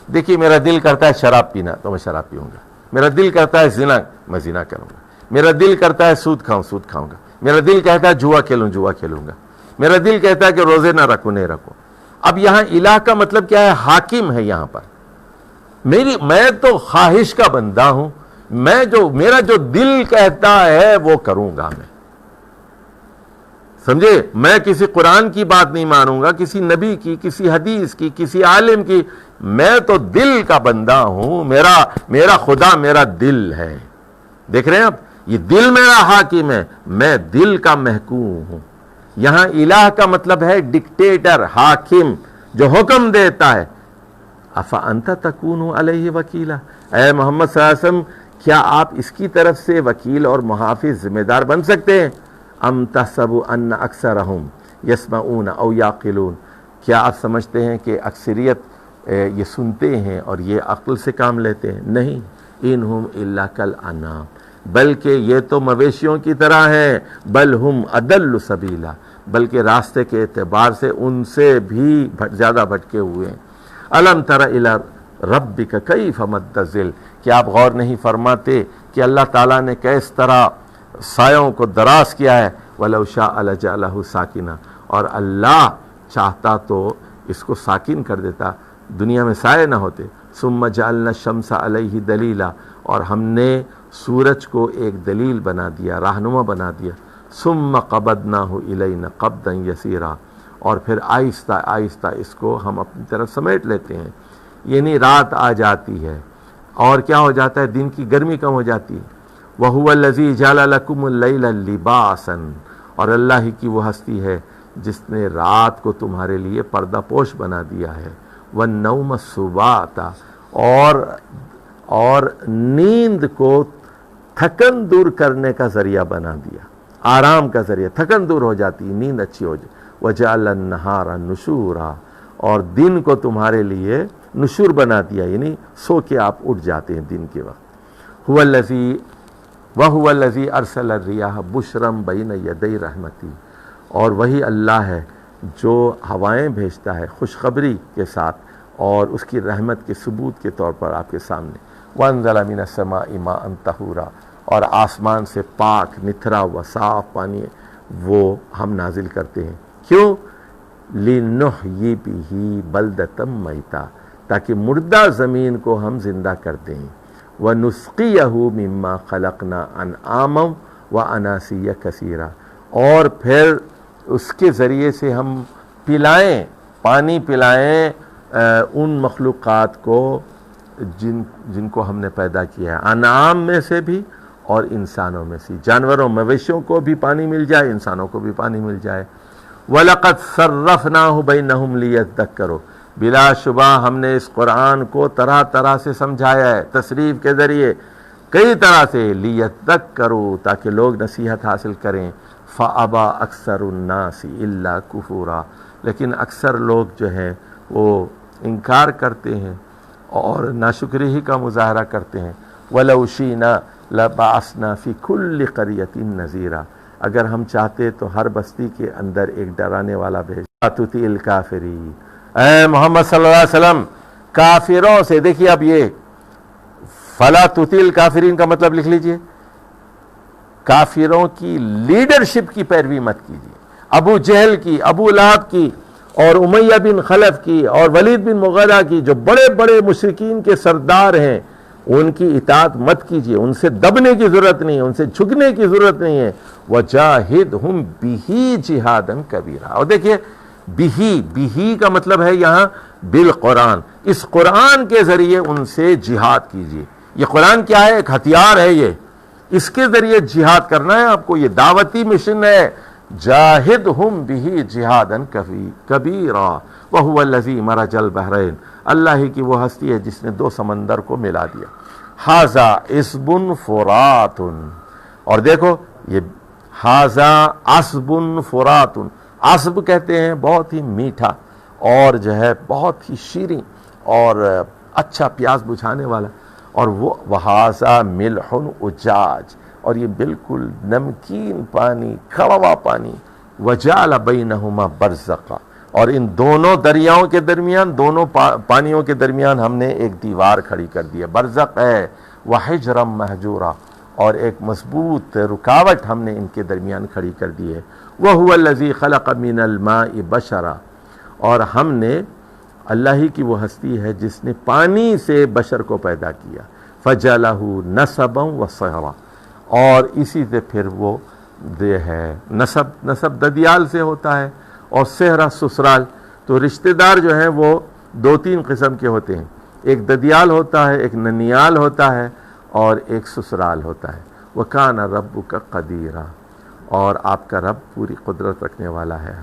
دیکھیے میرا دل کرتا ہے شراب پینا تو میں شراب پیوں گا، میرا دل کرتا ہے زنا، میں زنا کروں گا، میرا دل کرتا ہے سود کھاؤں، سود کھاؤں گا، میرا دل کہتا ہے جوا کھیلوں، جوا کھیلوں گا، میرا دل کہتا ہے کہ روزے نہ رکھوں، نہیں رکھوں۔ اب یہاں الہ کا مطلب کیا ہے؟ حاکم ہے یہاں پر۔ میں تو خواہش کا بندہ ہوں، میرا جو دل کہتا ہے وہ کروں گا میں، سمجھے؟ میں کسی قرآن کی بات نہیں مانوں گا، کسی نبی کی، کسی حدیث کی، کسی عالم کی، میں تو دل کا بندہ ہوں، میرا خدا میرا دل ہے۔ دیکھ رہے ہیں آپ، یہ دل میرا حاکم ہے، میں دل کا محکوم ہوں۔ یہاں الہ کا مطلب ہے ڈکٹیٹر، حاکم جو حکم دیتا ہے۔ افانت تکون علیہ وکیلا، اے محمد صلی اللہ علیہ وسلم کیا آپ اس کی طرف سے وکیل اور محافظ ذمہ دار بن سکتے ہیں؟ ام تحسب ان اکثرہم یسمعون او یعقلون، کیا آپ سمجھتے ہیں کہ اکثریت یہ سنتے ہیں اور یہ عقل سے کام لیتے ہیں؟ نہیں، انہم الا کالانعام، بلکہ یہ تو مویشیوں کی طرح ہیں، بل ہم اضل سبیلا، بلکہ راستے کے اعتبار سے ان سے بھی زیادہ بھٹکے ہوئے ہیں۔ الم تر الی ربک کیف مد الظل، کیا آپ غور نہیں فرماتے کہ اللہ تعالیٰ نے کس طرح سایوں کو دراز کیا ہے؟ وَلَوْ شَاءَ لَجَعَلَهُ سَاكِنًا، اور اللہ چاہتا تو اس کو ساکن کر دیتا، دنیا میں سائے نہ ہوتے۔ ثُمَّ جَعَلْنَا الشَّمْسَ عَلَيْهِ دَلِيلًا، اور ہم نے سورج کو ایک دلیل بنا دیا، رہنما بنا دیا۔ ثُمَّ قَبَضْنَاهُ إِلَيْنَا قَبْضًا يَسِيرًا، اور پھر آہستہ آہستہ اس کو ہم اپنی طرف سمیٹ لیتے ہیں، یعنی رات آ جاتی ہے اور کیا ہو جاتا ہے؟ دن کی گرمی کم ہو جاتی ہے۔ وَهُوَ الَّذِي جَعَلَ لَكُمُ اللَّيْلَ لِبَاسًا، اور اللہ ہی کی وہ ہستی ہے جس نے رات کو تمہارے لیے پردہ پوش بنا دیا ہے۔ وَالنَّوْمَ سُبَاتًا، اور نیند کو تھکن دور کرنے کا ذریعہ بنا دیا، آرام کا ذریعہ، تھکن دور ہو جاتی ہے، نیند اچھی ہو جائے۔ وَجَعَلَ النَّهَارَ نُشُورًا، اور دن کو تمہارے لیے نشور بنا دیا، یعنی سو کے آپ اٹھ جاتے ہیں دن کے وقت۔ وَهُوَ الَّذِي أَرْسَلَ الرِّيَاحَ بُشْرًا بَيْنَ يَدَيْ رَحْمَتِهِ، اور وہی اللہ ہے جو ہوائیں بھیجتا ہے خوشخبری کے ساتھ اور اس کی رحمت کے ثبوت کے طور پر آپ کے سامنے۔ وَأَنزَلَ مِنَ السَّمَاءِ مَاءً طَهُورًا، اور آسمان سے پاک نتھرا ہوا صاف پانی وہ ہم نازل کرتے ہیں۔ کیوں؟ لِنُحْيِي بِهِ بَلْدَةً مَيْتًا، تاکہ مردہ زمین کو ہم زندہ کر دیں۔ وَنُسْقِيَهُ مِمَّا خَلَقْنَا أَنْعَامًا وَأَنَاسِيَّ كَثِيرًا، اور پھر اس کے ذریعے سے ہم پلائیں، پانی پلائیں ان مخلوقات کو جن کو ہم نے پیدا کیا ہے، انعام میں سے بھی اور انسانوں میں سے، جانوروں مویشیوں کو بھی پانی مل جائے، انسانوں کو بھی پانی مل جائے۔ وَلَقَدْ صَرَّفْنَاهُ بَيْنَهُمْ لِيَذَّكَّرُوا، بلا شبہ ہم نے اس قرآن کو طرح طرح سے سمجھایا ہے، تصریف کے ذریعے کئی طرح سے، لِيَذَّكَّرُوا، تاکہ لوگ نصیحت حاصل کریں۔ فَأَبَى أَكْثَرُ النَّاسِ إِلَّا كُفُورًا، لیکن اکثر لوگ جو ہیں وہ انکار کرتے ہیں اور ناشکری ہی کا مظاہرہ کرتے ہیں۔ وَلَوْ شِئْنَا لَبَعَثْنَا فِي كُلِّ قَرْيَةٍ نَذِيرًا، اگر ہم چاہتے تو ہر بستی کے اندر ایک ڈرانے والا بھیجا۔ تُطِعِ الْكَافِرِينَ، اے محمد صلی اللہ علیہ وسلم کافروں سے، دیکھیے اب یہ فَلَا تُطِعِ الْكَافِرِينَ کا مطلب لکھ لیجئے، کافروں کی لیڈرشپ کی پیروی مت کیجیے، ابو جہل کی، ابو لہب کی، اور امیہ بن خلف کی، اور ولید بن مغیرہ کی، جو بڑے بڑے مشرکین کے سردار ہیں، ان کی اطاعت مت کیجیے، ان سے دبنے کی ضرورت نہیں ہے، ان سے جھکنے کی ضرورت نہیں ہے۔ وَجَاهِدْهُمْ بِهِ جِهَادًا كَبِيرًا، اور دیکھیے بِهِ کا مطلب ہے یہاں بالقرآن، اس قرآن کے ذریعے ان سے جہاد کیجیے۔ یہ قرآن کیا ہے؟ ایک ہتھیار ہے، یہ اس کے ذریعے جہاد کرنا ہے آپ کو، یہ دعوتی مشن ہے۔ جاہدہم بہ جہادا کبیرا وہو الذی مرج البحرین، اللہ ہی کی وہ ہستی ہے جس نے دو سمندر کو ملا دیا۔ ھذا عذب فرات، اور دیکھو یہ ھذا عذب فرات، عذب کہتے ہیں بہت ہی میٹھا اور جو ہے بہت ہی شیریں اور اچھا پیاس بجھانے والا، اور وہ وَھذا ملح اجاج، اور یہ بالکل نمکین پانی، کڑوا پانی۔ وَجَعَلَ بَيْنَهُمَا بَرْزَخًا، اور ان دونوں دریاؤں کے درمیان، دونوں پانیوں کے درمیان ہم نے ایک دیوار کھڑی کر دی ہے، برزخ ہے، وَحِجْرًا مَحْجُورًا، اور ایک مضبوط رکاوٹ ہم نے ان کے درمیان کھڑی کر دی ہے۔ وَهُوَ الَّذِي خَلَقَ مِنَ الْمَاءِ بَشَرًا، اور ہم نے، اللہ ہی کی وہ ہستی ہے جس نے پانی سے بشر کو پیدا کیا۔ فَجَعَلَهُ نَسَبًا وَصِهْرًا، اور اسی سے پھر وہ ہے نسب ددیال سے ہوتا ہے، اور صہرا سسرال، تو رشتہ دار جو ہیں وہ دو تین قسم کے ہوتے ہیں، ایک ددیال ہوتا ہے، ایک ننیال ہوتا ہے، اور ایک سسرال ہوتا ہے۔ وَكَانَ رَبُّكَ قَدِيرًا، اور آپ کا رب پوری قدرت رکھنے والا ہے۔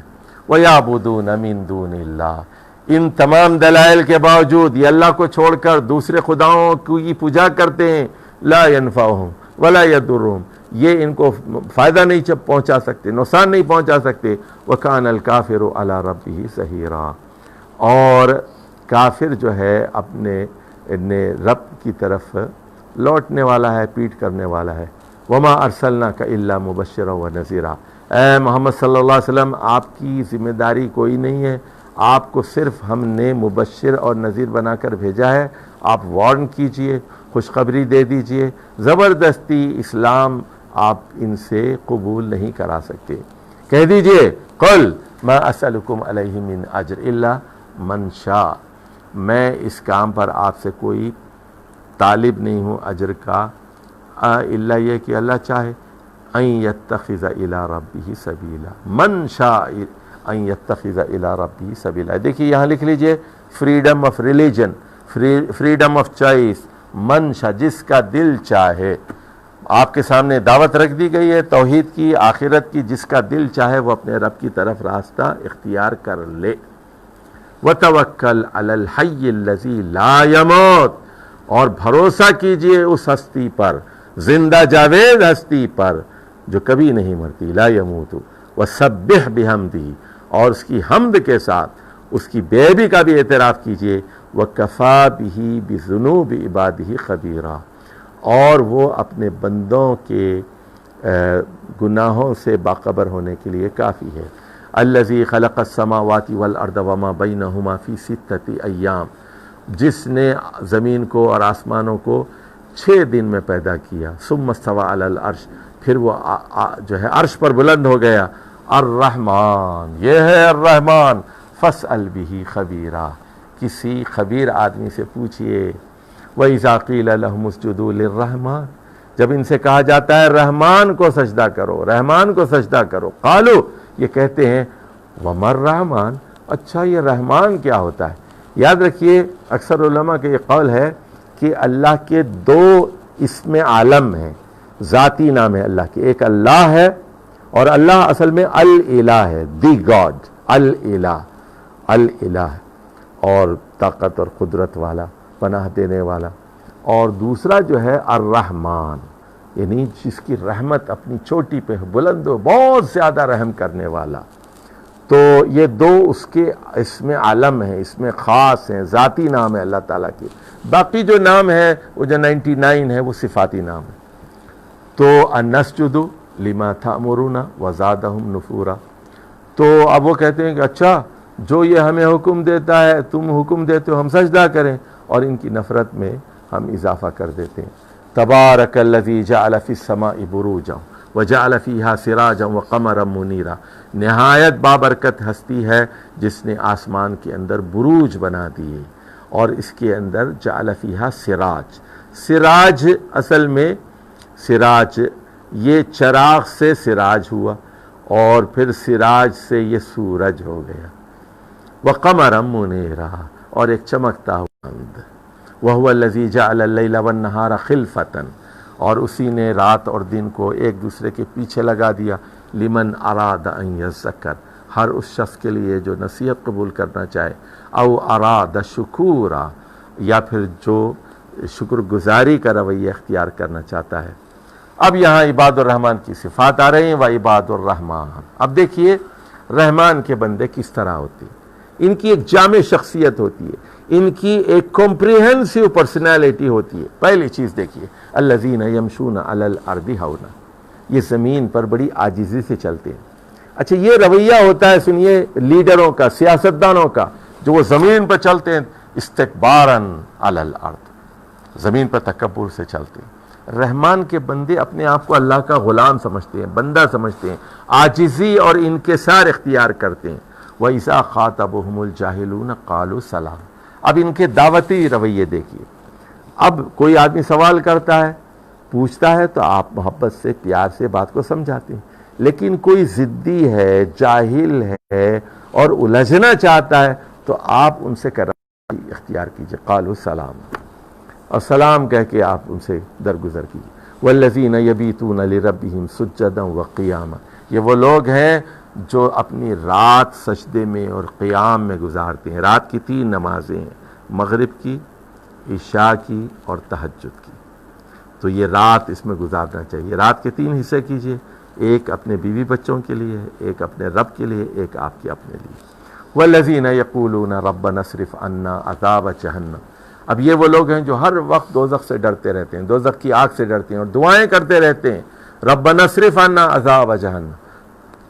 وَيَعْبُدُونَ مِن دُونِ اللَّهِ، ان تمام دلائل کے باوجود یہ اللہ کو چھوڑ کر دوسرے خداؤں کی پوجا کرتے ہیں، لا ينفعهم ولا يضرهم، یہ ان کو فائدہ نہیں پہنچا سکتے، نقصان نہیں پہنچا سکتے. وَكَانَ الْكَافِرُ عَلَى رَبِّهِ سَهِيرًا، اور کافر جو ہے اپنے رب کی طرف لوٹنے والا ہے، پیٹ کرنے والا ہے. وَمَا أَرْسَلْنَاكَ إِلَّا مُبَشِّرًا وَنَذِيرًا، اے محمد صلی اللہ علیہ وسلم آپ کی ذمہ داری کوئی نہیں ہے، آپ کو صرف ہم نے مبشر اور نذیر بنا کر بھیجا ہے. آپ وارن کیجئے، خوشخبری دے دیجئے. زبردستی اسلام آپ ان سے قبول نہیں کرا سکتے. کہہ دیجئے قل ما اسألکم علیہ من اجر الا من شاء، میں اس کام پر آپ سے کوئی طالب نہیں ہوں اجر کا، الا یہ کہ اللہ چاہے. ان یتخذ الی ربہ سبیلا، من شاء ان یتخذ الی ربہ سبیلا. دیکھیے یہاں لکھ لیجئے freedom of religion, freedom of choice, من شاء جس کا دل چاہے. آپ کے سامنے دعوت رکھ دی گئی ہے توحید کی، آخرت کی، جس کا دل چاہے وہ اپنے رب کی طرف راستہ اختیار کر لے. وَتَوَكَّلْ عَلَى الْحَيِّ الَّذِي لَا يَمُوتُ، اور بھروسہ کیجئے اس ہستی پر، زندہ جاوید ہستی پر جو کبھی نہیں مرتی. لا يموت. وَسَبِّحْ بِحَمْدِهِ، اور اس کی حمد کے ساتھ اس کی بے عیبی کا بھی اعتراف کیجئے. وَكَفَى بِهِ بِذُنُوبِ عِبَادِهِ خَبِيرًا، اور وہ اپنے بندوں کے گناہوں سے باخبر ہونے کے لیے کافی ہے. الذی خلق السماوات والارض وما بینہما فی 6 ایام، جس نے زمین کو اور آسمانوں کو 6 دن میں پیدا کیا. ثم استوى علی العرش، پھر وہ جو ہے عرش پر بلند ہو گیا. الرحمن، یہ ہے الرحمن. فاسأل بہ خبیرا، کسی خبیر آدمی سے پوچھئے. وَإِذَا قِيلَ لَهُمُ اسْجُدُوا لِلرَّحْمَنِ، جب ان سے کہا جاتا ہے رحمان کو سجدہ کرو، رحمان کو سجدہ کرو. قالوا، یہ کہتے ہیں وَمَا الرَّحْمَنُ، اچھا یہ رحمان کیا ہوتا ہے. یاد رکھیے اکثر علماء کا یہ قول ہے کہ اللہ کے 2 اسم عالم ہیں، ذاتی نام ہے اللہ کے. ایک اللہ ہے، اور اللہ اصل میں الالہ ہے، دی گاڈ، الالہ، الالہ، اور طاقت اور قدرت والا، پناہ دینے والا. اور دوسرا جو ہے الرحمن، یعنی جس کی رحمت اپنی چوٹی پہ بلند ہو، بہت زیادہ رحم کرنے والا. تو یہ 2 اس کے اسم عالم ہیں، اسم خاص ہیں، ذاتی نام ہے اللہ تعالیٰ کی. باقی جو نام ہے وہ جو 99 ہے وہ صفاتی نام ہے. تو انسجد لما تأمرون وزادہم نفورا، تو اب وہ کہتے ہیں کہ اچھا جو یہ ہمیں حکم دیتا ہے، تم حکم دیتے ہو ہم سجدہ کریں، اور ان کی نفرت میں ہم اضافہ کر دیتے ہیں. تبارک الذی جعل فی السماء بروجا وجعل فیہا سراجا وقمرا منیرا، نہایت بابرکت ہستی ہے جس نے آسمان کے اندر بروج بنا دیے، اور اس کے اندر جعل فیہا سراج. سراج اصل میں سراج یہ چراغ سے سراج ہوا، اور پھر سراج سے یہ سورج ہو گیا. وقمرا منیرا، اور ایک چمکتا ہوا چاند. وَهُوَ الَّذِي جَعَلَ اللَّيْلَ وَالنَّهَارَ خِلْفَةً، اور اسی نے رات اور دن کو ایک دوسرے کے پیچھے لگا دیا. لمن اراد ان یذکر، ہر اس شخص کے لیے جو نصیحت قبول کرنا چاہے. او اراد شکورا، یا پھر جو شکر گزاری کا رویہ اختیار کرنا چاہتا ہے. اب یہاں عباد الرحمن کی صفات آ رہی ہیں. وعباد الرحمن، اب دیکھیے رحمان کے بندے کس طرح ہوتے ہیں. ان کی ایک جامع شخصیت ہوتی ہے، ان کی ایک کمپریہنسو پرسنالٹی ہوتی ہے. پہلی چیز دیکھیے الذین یمشون علی الارض ہونا، یہ زمین پر بڑی عاجزی سے چلتے ہیں. اچھا یہ رویہ ہوتا ہے سنیے لیڈروں کا، سیاستدانوں کا، جو وہ زمین پر چلتے ہیں استکباراً علی الارض، زمین پر تکبر سے چلتے ہیں. رحمان کے بندے اپنے آپ کو اللہ کا غلام سمجھتے ہیں، بندہ سمجھتے ہیں، عاجزی اور انکسار اختیار کرتے ہیں. وَإِذَا خَاطَبَهُمُ الْجَاهِلُونَ قَالُوا سَلَامًا. اب ان کے دعوتی رویے دیکھیے. اب کوئی آدمی سوال کرتا ہے، پوچھتا ہے، تو آپ محبت سے، پیار سے بات کو سمجھاتے ہیں. لیکن کوئی ضدی ہے، جاہل ہے اور الجھنا چاہتا ہے، تو آپ ان سے اختیار کیجئے. قَالُوا سَلَامًا، اور سلام کہہ کے آپ ان سے درگزر کیجئے. وَالَّذِينَ يَبِيتُونَ لِرَبِّهِمْ سُجَّدًا وَقِيَامًا، یہ وہ لوگ ہیں جو اپنی رات سجدے میں اور قیام میں گزارتے ہیں. رات کی 3 نمازیں ہیں، مغرب کی، عشاء کی اور تہجد کی. تو یہ رات اس میں گزارنا چاہیے. رات کے 3 حصے کیجئے، ایک اپنے بیوی بچوں کے لیے، ایک اپنے رب کے لیے، ایک آپ کے اپنے لیے. والذین یقولون ربنا اصرف عنا عذاب جہنم. اب یہ وہ لوگ ہیں جو ہر وقت دوزخ سے ڈرتے رہتے ہیں، دوزخ کی آگ سے ڈرتے ہیں اور دعائیں کرتے رہتے ہیں ربنا اصرف عنا عذاب جہنم،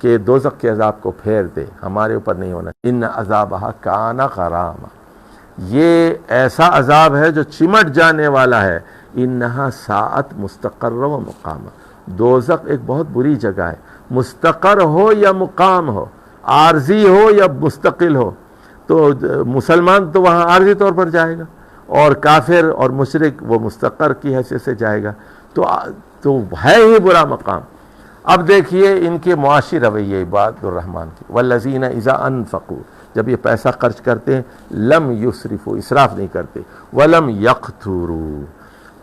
کہ دوزخ کے عذاب کو پھیر دے، ہمارے اوپر نہیں ہونا. ان عذابہا کان غراما، یہ ایسا عذاب ہے جو چمٹ جانے والا ہے. انہا ساعت مستقر و مقامہ، دوزخ ایک بہت بری جگہ ہے، مستقر ہو یا مقام ہو، عارضی ہو یا مستقل ہو. تو مسلمان تو وہاں عارضی طور پر جائے گا، اور کافر اور مشرک وہ مستقر کی حیثیت سے جائے گا. تو ہے ہی برا مقام. اب دیکھیے ان کے معاشی رویے عباد الرحمن کی. والذین اذا انفقوا، جب یہ پیسہ خرچ کرتے ہیں، لم یسرفوا، اسراف نہیں کرتے، ولم یقتروا،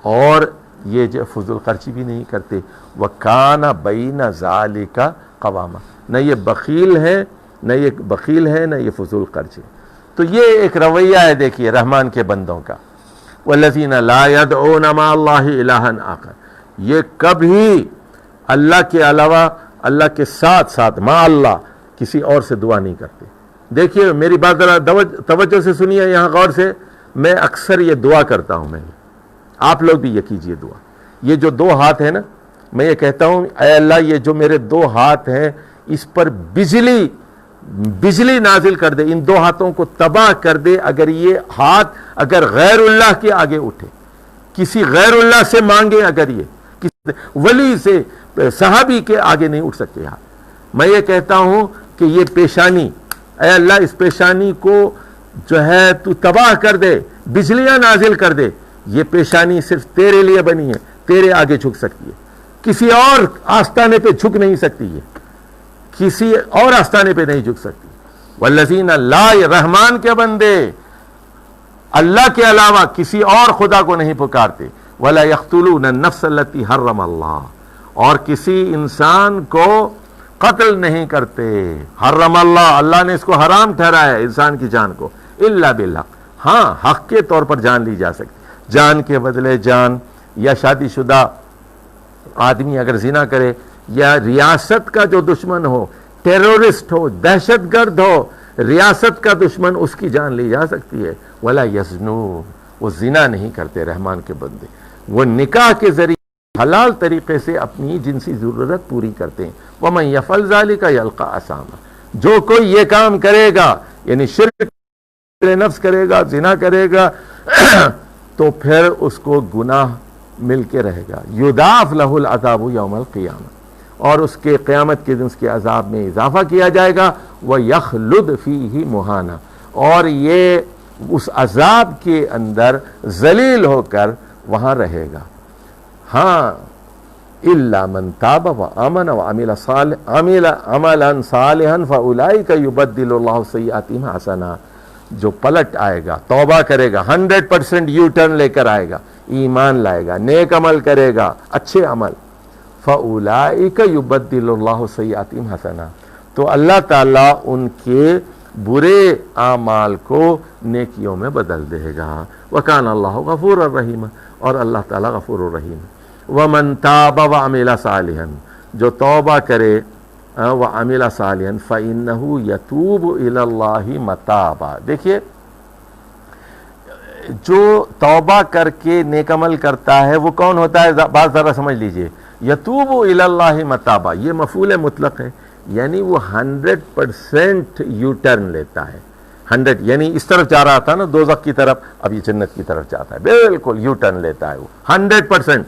اور یہ جو فضول خرچی بھی نہیں کرتے. وکان بین ذالک قواما، نہ یہ بخیل ہے نہ یہ فضول خرچ ہے. تو یہ ایک رویہ ہے دیکھیے رحمان کے بندوں کا. والذین لا يدعون مع اللہ الہا آخر، یہ کبھی اللہ کے علاوہ، اللہ کے ساتھ ساتھ مع اللہ کسی اور سے دعا نہیں کرتے. دیکھیے میری بات ذرا توجہ سے سنیے یہاں غور سے. میں اکثر یہ دعا کرتا ہوں، میں آپ لوگ بھی یہ کیجئے دعا. یہ جو 2 ہاتھ ہیں نا، میں یہ کہتا ہوں اے اللہ یہ جو میرے 2 ہاتھ ہیں اس پر بجلی نازل کر دے، ان 2 ہاتھوں کو تباہ کر دے. اگر یہ ہاتھ اگر غیر اللہ کے آگے اٹھے، کسی غیر اللہ سے مانگے، اگر یہ کسی ولی سے، صحابی کے آگے نہیں اٹھ سکتے ہاتھ. میں یہ کہتا ہوں کہ یہ پیشانی، اے اللہ اس پیشانی کو جو ہے تو تباہ کر دے، بجلیاں نازل کر دے. یہ پیشانی صرف تیرے لیے بنی ہے، تیرے آگے جھک سکتی ہے، کسی اور آستانے پہ جھک نہیں سکتی، ہے کسی اور آستانے پہ نہیں جھک سکتی. والذین لا، رحمان کے بندے اللہ کے علاوہ کسی اور خدا کو نہیں پکارتے. ولا یقتلون النفس التي حرم اللہ، اور کسی انسان کو قتل نہیں کرتے. حرم اللہ، اللہ نے اس کو حرام ٹھہرایا ہے انسان کی جان کو. الا بالحق، ہاں حق کے طور پر جان لی جا سکتی، جان کے بدلے جان. یا شادی شدہ آدمی اگر زنا کرے، یا ریاست کا جو دشمن ہو، ٹیرورسٹ ہو، دہشت گرد ہو، ریاست کا دشمن، اس کی جان لی جا سکتی ہے. ولا یزنون، وہ زنا نہیں کرتے رحمان کے بندے، وہ نکاح کے ذریعے حلال طریقے سے اپنی جنسی ضرورت پوری کرتے ہیں. ومن یفعل ذلک یلقى اثاما، جو کوئی یہ کام کرے گا، یعنی شرک نفس کرے گا، زنا کرے گا، تو پھر اس کو گناہ مل کے رہے گا. یضاعف لہ العذاب یوم القیامہ، اور اس کے قیامت کے دن اس کے عذاب میں اضافہ کیا جائے گا. وَيَخْلُدْ فِيهِ مُهَانًا، اور یہ اس عذاب کے اندر ذلیل ہو کر وہاں رہے گا. ہاں إِلَّا مَنْ تَابَ وَآمَنَ وَعَمِلَ عَمَلًا صَالِحًا فَأُولَٰئِكَ يُبَدِّلُ اللَّهُ سَيِّئَاتِهِمْ حَسَنَاتٍ، جو پلٹ آئے گا، توبہ کرے گا، 100% یو ٹرن لے کر آئے گا، ایمان لائے گا، نیک عمل کرے گا، اچھے عمل. فَأُولَٰئِكَ يُبَدِّلُ اللَّهُ سَيِّئَاتِهِمْ حَسَنَاتٍ، تو اللہ تعالیٰ ان کے برے اعمال کو نیکیوں میں بدل دے گا. وَكَانَ اللَّهُ غَفُورًا رَحِيمًا، اور اللہ تعالیٰ غفور الرحیم. وَمَن تَابَ وَعَمِلَ صَالِحًا، جو توبہ کرے وَعَمِلَ صَالِحًا فَإِنَّهُ يَتُوبُ إِلَى اللَّهِ مَتَابًا. دیکھیے جو توبہ کر کے نیک عمل کرتا ہے وہ کون ہوتا ہے؟ بات ذرا سمجھ لیجئے. یتوب الی اللہ متابا، یہ مفعول مطلق ہے، یعنی وہ 100% یو ٹرن لیتا ہے. 100 یعنی اس طرف جا رہا تھا نا دوزخ کی طرف، اب یہ جنت کی طرف جاتا ہے، بالکل یو ٹرن لیتا ہے وہ 100%،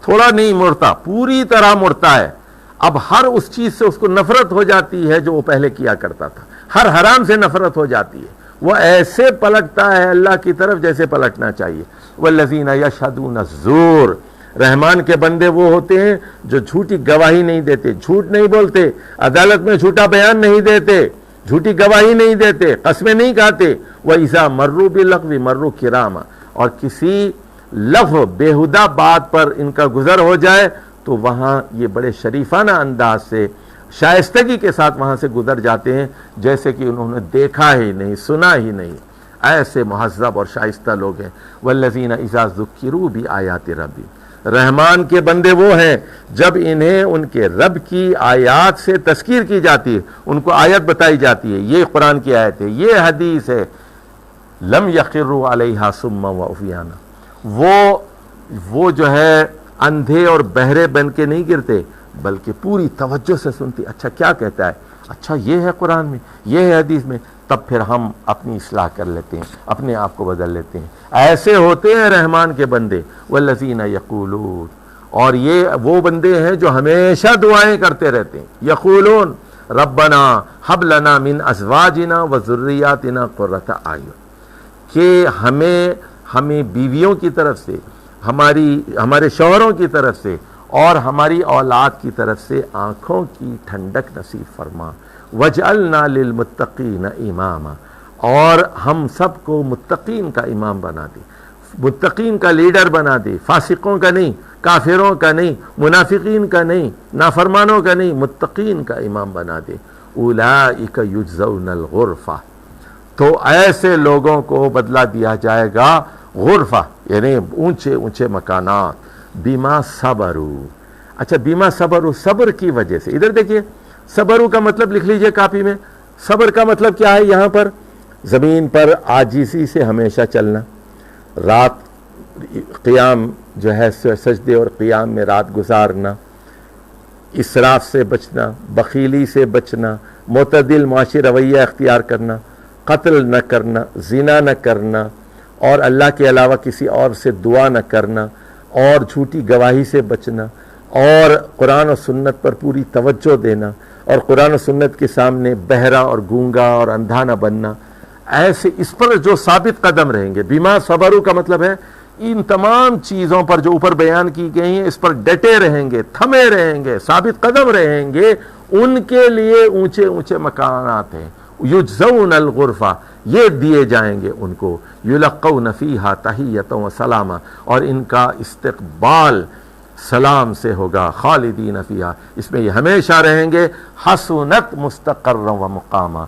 تھوڑا نہیں مڑتا، پوری طرح مڑتا ہے. اب ہر اس چیز سے اس کو نفرت ہو جاتی ہے جو وہ پہلے کیا کرتا تھا، ہر حرام سے نفرت ہو جاتی ہے، وہ ایسے پلٹتا ہے اللہ کی طرف جیسے پلٹنا چاہیے. والذین یشہدون الزور، رحمان کے بندے وہ ہوتے ہیں جو جھوٹی گواہی نہیں دیتے، جھوٹ نہیں بولتے، عدالت میں جھوٹا بیان نہیں دیتے، جھوٹی گواہی نہیں دیتے، قسمیں نہیں کھاتے. وَإِذَا مَرُّوا بِاللَّغْوِ مَرُّوا كِرَامًا، اور کسی لغو بےہودہ بات پر ان کا گزر ہو جائے تو وہاں یہ بڑے شریفانہ انداز سے شائستگی کے ساتھ وہاں سے گزر جاتے ہیں جیسے کہ انہوں نے دیکھا ہی نہیں، سنا ہی نہیں. ایسے مہذب اور شائستہ لوگ ہیں. والذین اذا ذکروا بآیات ربی، رحمان کے بندے وہ ہیں جب انہیں ان کے رب کی آیات سے تذکیر کی جاتی ہے، ان کو آیت بتائی جاتی ہے، یہ قرآن کی آیت ہے، یہ حدیث ہے، لم یخروا علیہا صما و عمیانا، وہ جو ہے اندھے اور بہرے بن کے نہیں گرتے، بلکہ پوری توجہ سے سنتی، اچھا کیا کہتا ہے، اچھا یہ ہے قرآن میں، یہ ہے حدیث میں، تب پھر ہم اپنی اصلاح کر لیتے ہیں، اپنے آپ کو بدل لیتے ہیں۔ ایسے ہوتے ہیں رحمان کے بندے، والذین یقولون، اور یہ وہ بندے ہیں جو ہمیشہ دعائیں کرتے رہتے ہیں، یقولون ربنا ہب لنا من ازواجنا وذریاتنا قرۃ اعین، کہ ہمیں بیویوں کی طرف سے، ہمارے شوہروں کی طرف سے اور ہماری اولاد کی طرف سے آنکھوں کی ٹھنڈک نصیب فرما، وجعلنا للمتقین اماما، اور ہم سب کو متقین کا امام بنا دے، متقین کا لیڈر بنا دے، فاسقوں کا نہیں، کافروں کا نہیں، منافقین کا نہیں، نافرمانوں کا نہیں، متقین کا امام بنا دے۔ اولئک یجزون الغرفہ، تو ایسے لوگوں کو بدلہ دیا جائے گا غرفہ، یعنی اونچے اونچے مکانات، بما صبروا، اچھا بما صبروا، صبر کی وجہ سے، ادھر دیکھیے صبروا کا مطلب لکھ لیجئے کاپی میں، صبر کا مطلب کیا ہے یہاں پر، زمین پر عاجزی سے ہمیشہ چلنا، رات قیام جو ہے سجدے اور قیام میں رات گزارنا، اسراف سے بچنا، بخیلی سے بچنا، معتدل معاشی رویہ اختیار کرنا، قتل نہ کرنا، زنا نہ کرنا، اور اللہ کے علاوہ کسی اور سے دعا نہ کرنا، اور جھوٹی گواہی سے بچنا، اور قرآن و سنت پر پوری توجہ دینا، اور قرآن و سنت کے سامنے بہرا اور گونگا اور اندھا نہ بننا، ایسے اس پر جو ثابت قدم رہیں گے، بیما صبروا کا مطلب ہے ان تمام چیزوں پر جو اوپر بیان کی گئی ہیں اس پر ڈٹے رہیں گے، تھمے رہیں گے، ثابت قدم رہیں گے، ان کے لیے اونچے اونچے مکانات ہیں، یجزون الغرفہ، یہ دیے جائیں گے ان کو، یلقون فیہا تحیۃ و سلاما، اور ان کا استقبال سلام سے ہوگا، خالدین فیہا، اس میں یہ ہمیشہ رہیں گے، حسنت مستقرا و مقاما،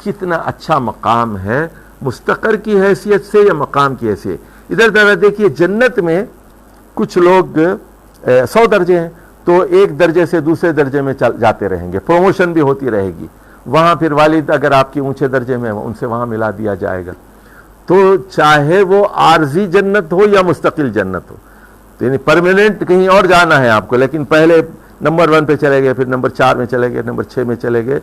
کتنا اچھا مقام ہے، مستقر کی حیثیت سے یا مقام کی حیثیت۔ ادھر ذرا دیکھیے جنت میں کچھ لوگ 100 درجے ہیں، تو ایک درجے سے دوسرے درجے میں جاتے رہیں گے، پروموشن بھی ہوتی رہے گی، وہاں پھر والد اگر آپ کی اونچے درجے میں ان سے وہاں ملا دیا جائے گا، تو چاہے وہ عارضی جنت ہو یا مستقل جنت ہو، یعنی پرماننٹ کہیں اور جانا ہے آپ کو، لیکن پہلے نمبر 1 پہ چلے گئے، پھر نمبر 4 میں چلے گئے، نمبر 6 میں چلے گئے،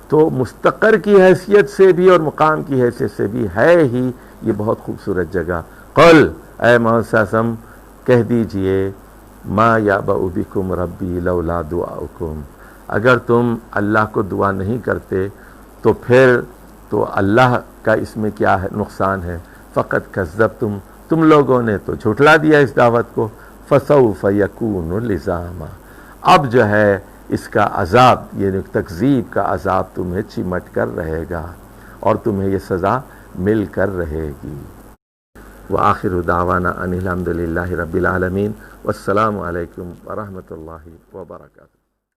تو مستقر کی حیثیت سے بھی اور مقام کی حیثیت سے بھی ہے ہی یہ بہت خوبصورت جگہ۔ قل، اے محمد صلی اللہ علیہ وسلم کہہ دیجئے، ما یعبأ بکم ربی لولا دعاؤکم، اگر تم اللہ کو دعا نہیں کرتے تو پھر تو اللہ کا اس میں کیا ہے نقصان ہے، فقط کذبتم، تم لوگوں نے تو جھٹلا دیا اس دعوت کو، فسوف یکون لزاما، اب جو ہے اس کا عذاب یعنی تکذیب کا عذاب تمہیں چمٹ کر رہے گا اور تمہیں یہ سزا مل کر رہے گی۔ وآخر دعوانا ان الحمد للہ رب العالمین، والسلام علیکم ورحمۃ اللہ وبرکاتہ۔